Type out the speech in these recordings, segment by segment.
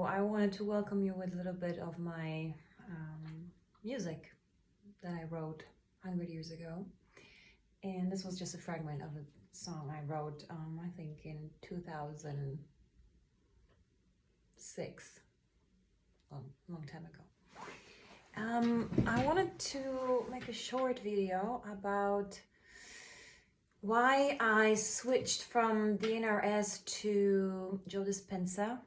I wanted to welcome you with a little bit of my music that I wrote 100 years ago. And this was just a fragment of a song I wrote, I think in 2006, long time ago. I wanted to make a short video about why I switched from Dnrs to Joe Dispenza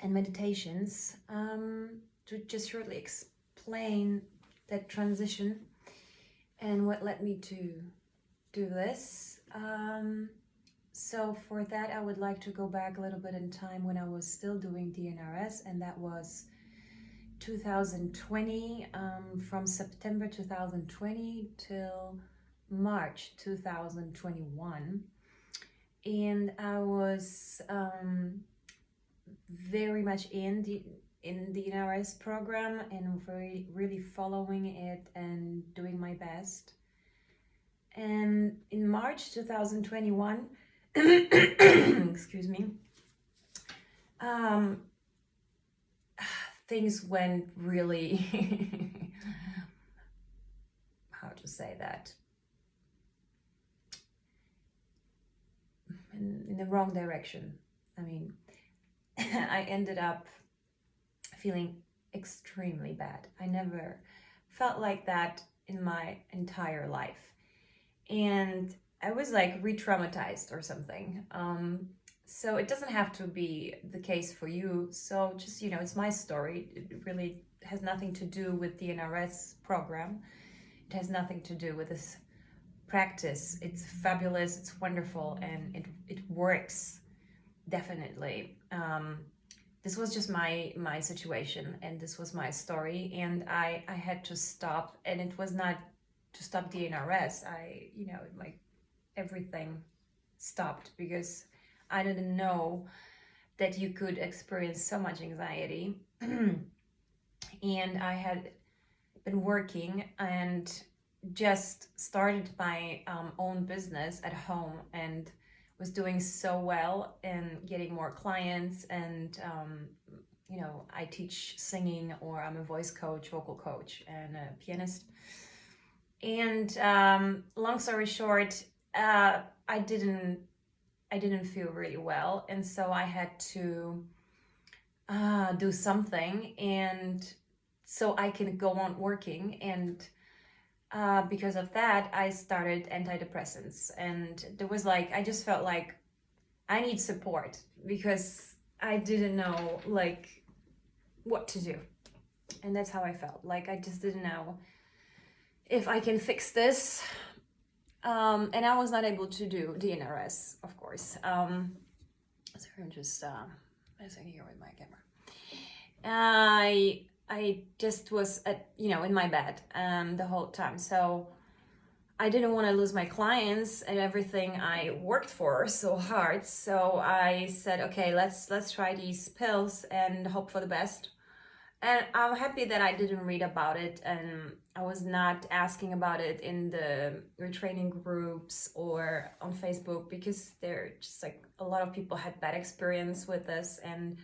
and meditations, to just shortly explain that transition and what led me to do this. So for that, I would like to go back a little bit in time when I was still doing DNRS, and that was 2020, from September 2020 till March 2021. And I was very much in the NRS program and really following it and doing my best. And in March 2021, excuse me, things went really, how to say that, in the wrong direction. I mean, I ended up feeling extremely bad. I never felt like that in my entire life. And I was like re-traumatized or something. So it doesn't have to be the case for you. So just, it's my story. It really has nothing to do with the NRS program. It has nothing to do with this practice. It's fabulous, it's wonderful, and it works, definitely. This was just my situation, and this was my story, and I had to stop. And it was not to stop DNRS. Like everything stopped because I didn't know that you could experience so much anxiety. And I had been working and just started my own business at home, and was doing so well and getting more clients. And I teach singing, or I'm a voice coach, vocal coach, and a pianist. And long story short, I didn't feel really well, and so I had to do something, and so I can go on working. And because of that, I started antidepressants, and there was I just felt like I need support because I didn't know what to do. And that's how I felt. I just didn't know if I can fix this. And I was not able to do DNRS, of course. So I'm just messing here with my camera. I just was in my bed the whole time. So I didn't want to lose my clients and everything I worked for so hard. So I said, okay, let's try these pills and hope for the best. And I'm happy that I didn't read about it, and I was not asking about it in the retraining groups or on Facebook, because they're just a lot of people had bad experience with this. And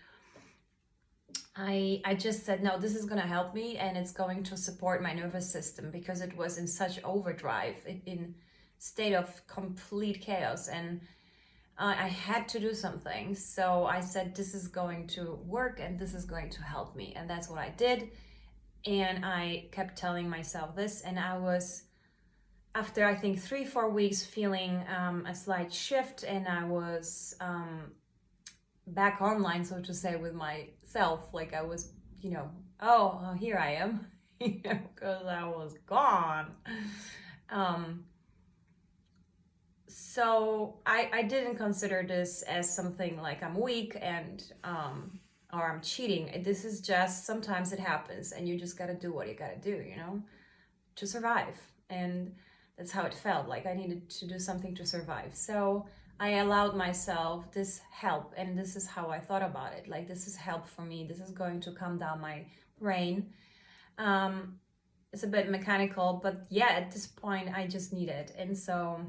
I just said, no, this is going to help me, and it's going to support my nervous system, because it was in such overdrive, in state of complete chaos, and I had to do something. So I said, this is going to work, and this is going to help me. And that's what I did. And I kept telling myself this, and I was, after I think 3-4 weeks, feeling a slight shift, and I was back online, so to say, with myself. I was, oh, here I am, because I was gone. So I didn't consider this as something like I'm weak and or I'm cheating. This is just, sometimes it happens, and you just gotta do what you gotta do, to survive. And that's how it felt. I needed to do something to survive. So I allowed myself this help, and this is how I thought about it. This is help for me. This is going to calm down my brain. It's a bit mechanical, but yeah, at this point I just need it. And so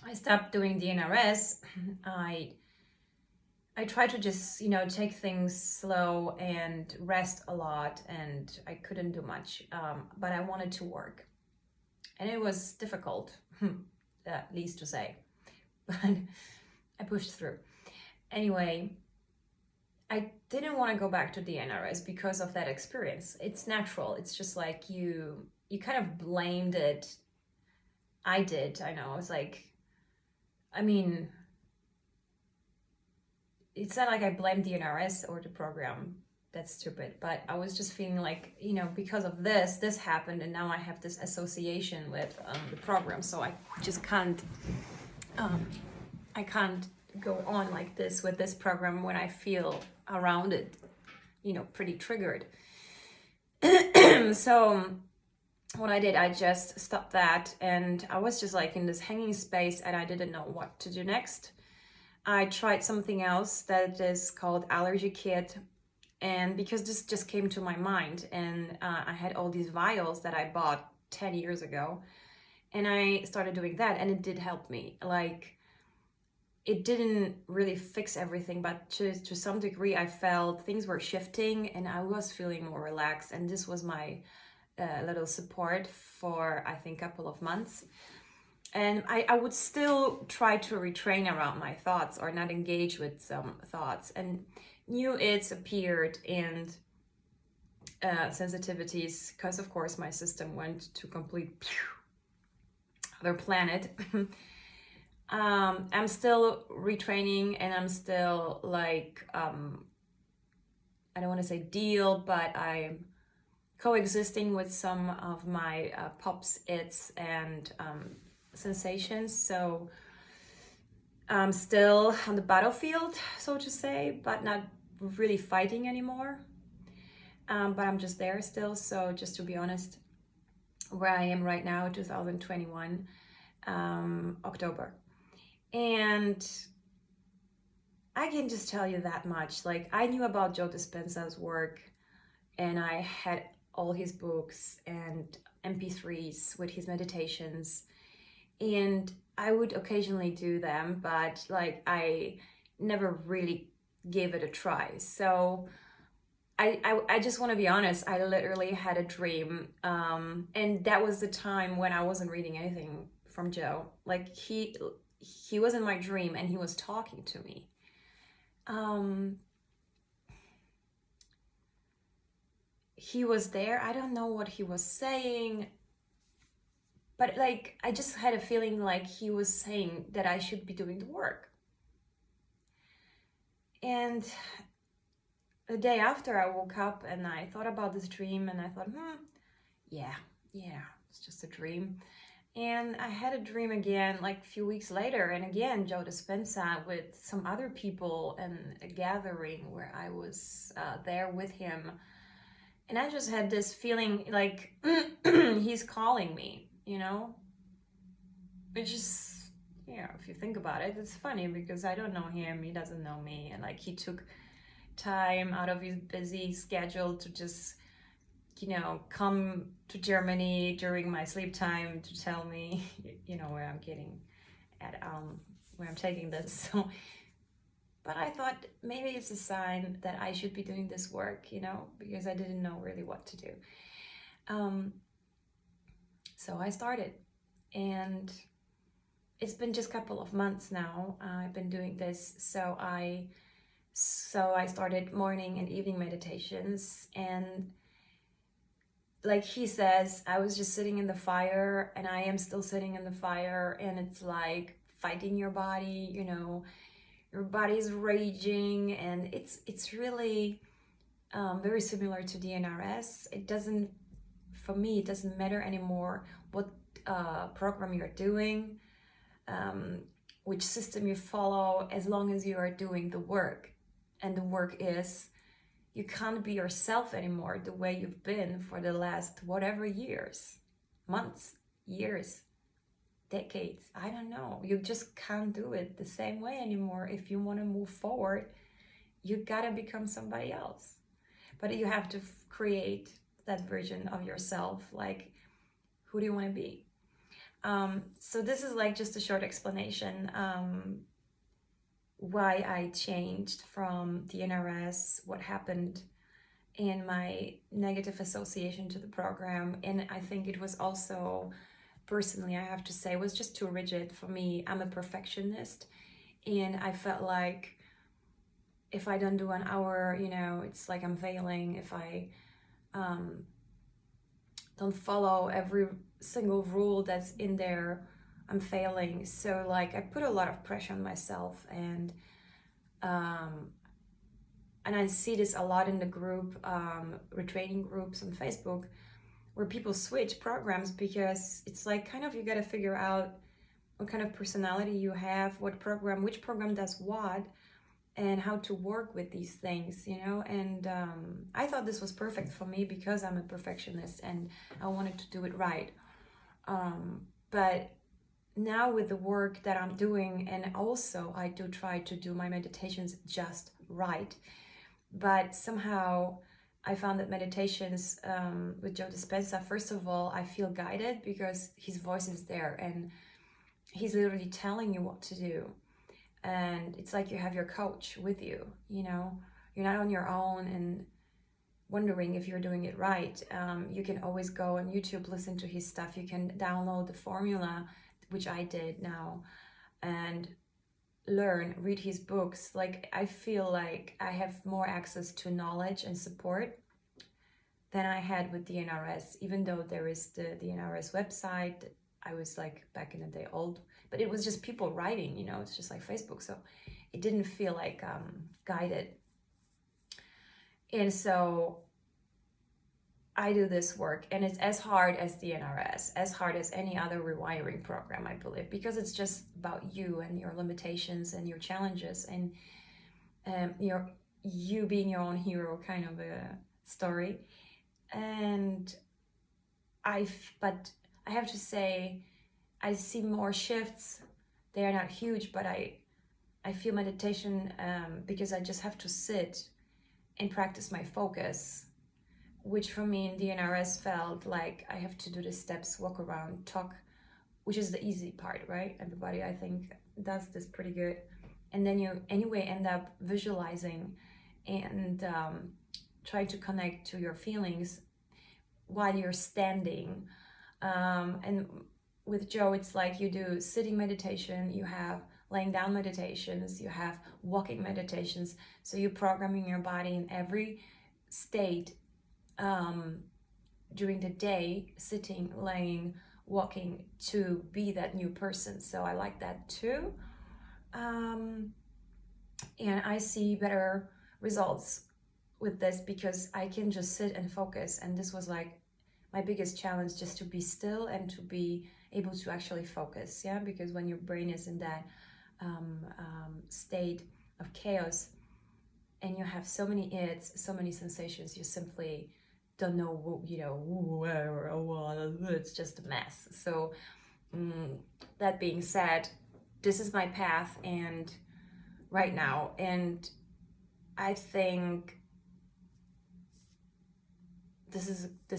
I stopped doing DNRS. I I try to just, take things slow and rest a lot, and I couldn't do much, but I wanted to work. And it was difficult, at least to say, but I pushed through. Anyway, I didn't want to go back to DNRs because of that experience. It's natural. It's just like you kind of blamed it. I did. I know. It's like, I mean, it's not like I blamed DNRs or the program. That's stupid. But I was just feeling like, because of this happened, and now I have this association with the program. So I just can't, I can't go on like this with this program when I feel around it, pretty triggered. So what I did, I just stopped that, and I was just like in this hanging space, and I didn't know what to do next. I tried something else that is called allergy kit, and because this just came to my mind, and I had all these vials that I bought 10 years ago, and I started doing that, and it did help me. Like, it didn't really fix everything, but to some degree I felt things were shifting, and I was feeling more relaxed, and this was my little support for, I think, a couple of months. And I would still try to retrain around my thoughts or not engage with some thoughts. And new it's appeared, and sensitivities, because of course my system went to complete other planet. I'm still retraining, and I'm still like, I don't want to say deal, but I'm coexisting with some of my pops, its, and sensations. So I'm still on the battlefield, so to say, but not really fighting anymore. But I'm just there still. So just to be honest, where I am right now, 2021, October. And I can just tell you that much. Like, I knew about Joe Dispenza's work, and I had all his books and MP3s with his meditations, and I would occasionally do them, but like I never really gave it a try. So I just want to be honest, I literally had a dream, and that was the time when I wasn't reading anything from Joe. Like, he was in my dream, and he was talking to me. He was there. I don't know what he was saying, but like, I just had a feeling like he was saying that I should be doing the work. And the day after, I woke up and I thought about this dream, and I thought, yeah, it's just a dream. And I had a dream again, like a few weeks later, and again, Joe Dispenza with some other people in a gathering where I was there with him. And I just had this feeling like he's calling me, Which is, if you think about it, it's funny because I don't know him, he doesn't know me. And like, he took time out of his busy schedule to just, come to Germany during my sleep time to tell me, where I'm getting at, where I'm taking this. So, but I thought maybe it's a sign that I should be doing this work, because I didn't know really what to do. So I started, and it's been just a couple of months now. I've been doing this. So I started morning and evening meditations, and like he says, I was just sitting in the fire, and I am still sitting in the fire, and it's like fighting your body, your body's raging, and it's really very similar to DNRS. For me, it doesn't matter anymore what program you're doing, which system you follow, as long as you are doing the work. And the work is, you can't be yourself anymore the way you've been for the last whatever years, months, years, decades. I don't know. You just can't do it the same way anymore. If you want to move forward, you gotta become somebody else. But you have to create that version of yourself. Like, who do you want to be? So this is like just a short explanation. why I changed from DNRS, what happened in my negative association to the program. And I think it was also, personally, I have to say, was just too rigid for me. I'm a perfectionist, and I felt like if I don't do an hour, you know, it's like I'm failing. If I don't follow every single rule that's in there, I'm failing. So like I put a lot of pressure on myself, and I see this a lot in the group, retraining groups on Facebook, where people switch programs because it's like kind of you got to figure out what kind of personality you have, which program does what, and how to work with these things, you know. And I thought this was perfect for me because I'm a perfectionist and I wanted to do it right. But now with the work that I'm doing, and also I do try to do my meditations just right, but somehow I found that meditations with Joe Dispenza, first of all, I feel guided because his voice is there and he's literally telling you what to do. And it's like you have your coach with you, you know, you're not on your own and wondering if you're doing it right. You can always go on YouTube, listen to his stuff. You can download the formula, which I did now, and read his books. Like I feel like I have more access to knowledge and support than I had with DNRS, even though there is the DNRS website. I was like back in the day old, but it was just people writing, you know, it's just like Facebook. So it didn't feel like guided. And so I do this work, and it's as hard as DNRS, as hard as any other rewiring program, I believe, because it's just about you and your limitations and your challenges and you being your own hero kind of a story. And but I have to say, I see more shifts. They are not huge, but I feel meditation because I just have to sit and practice my focus, which for me in DNRS felt like I have to do the steps, walk around, talk, which is the easy part, right? Everybody, I think, does this pretty good. And then you anyway end up visualizing and try to connect to your feelings while you're standing. And with Joe, it's like you do sitting meditation, you have laying down meditations, you have walking meditations. So you're programming your body in every state during the day, sitting, laying, walking, to be that new person. So I like that too. And I see better results with this because I can just sit and focus. And this was like my biggest challenge, just to be still and to be able to actually focus. Yeah, because when your brain is in that state of chaos and you have so many so many sensations, you simply don't know, you know, where, it's just a mess. So that being said, this is my path and right now, and I think this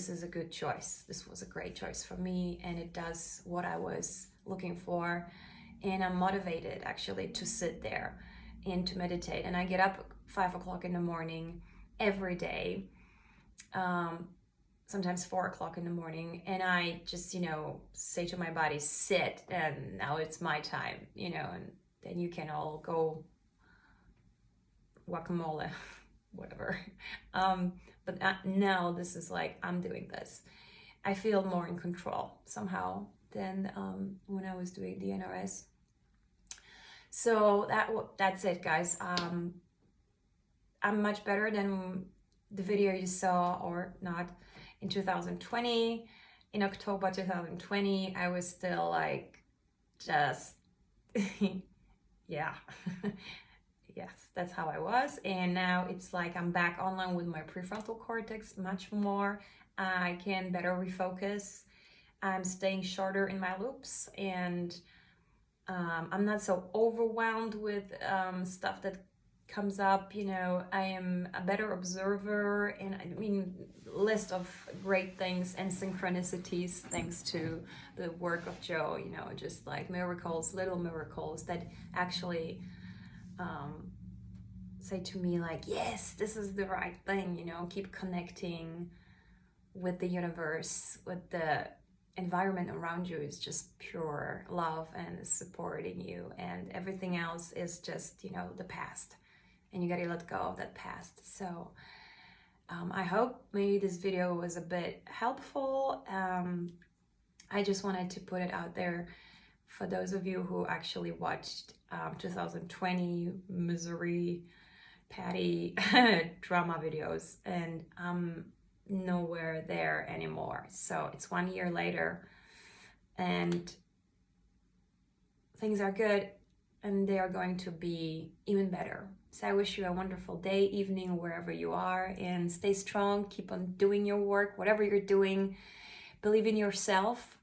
is a good choice. This was a great choice for me, and it does what I was looking for, and I'm motivated actually to sit there and to meditate. And I get up 5 o'clock in the morning every day, sometimes 4 o'clock in the morning, and I just, you know, say to my body, sit, and now it's my time, you know, and then you can all go guacamole, whatever. But now this is like, I'm doing this. I feel more in control somehow than when I was doing the DNRS. So that's it, guys. I'm much better than the video you saw, or not, in 2020. In October 2020, I was still like, just, yeah. Yes, that's how I was. And now it's like I'm back online with my prefrontal cortex much more. I can better refocus. I'm staying shorter in my loops, and I'm not so overwhelmed with stuff that comes up. You know, I am a better observer, and I mean, list of great things and synchronicities thanks to the work of Joe, you know, just like miracles, little miracles that actually say to me like, yes, this is the right thing, you know, keep connecting with the universe, with the environment around you is just pure love and is supporting you, and everything else is just, you know, the past, and you gotta let go of that past. So I hope maybe this video was a bit helpful. I just wanted to put it out there for those of you who actually watched 2020 Missouri Patty drama videos, and I'm nowhere there anymore. So it's 1 year later and things are good, and they are going to be even better. So I wish you a wonderful day, evening, wherever you are, and stay strong. Keep on doing your work, whatever you're doing. Believe in yourself.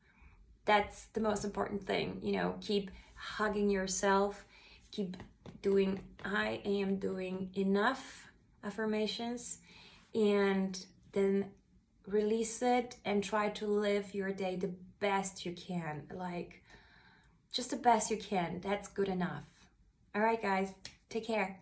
That's the most important thing. You know, keep hugging yourself. Keep doing I am doing enough affirmations, and then release it and try to live your day the best you can. Like, just the best you can. That's good enough. All right, guys, take care.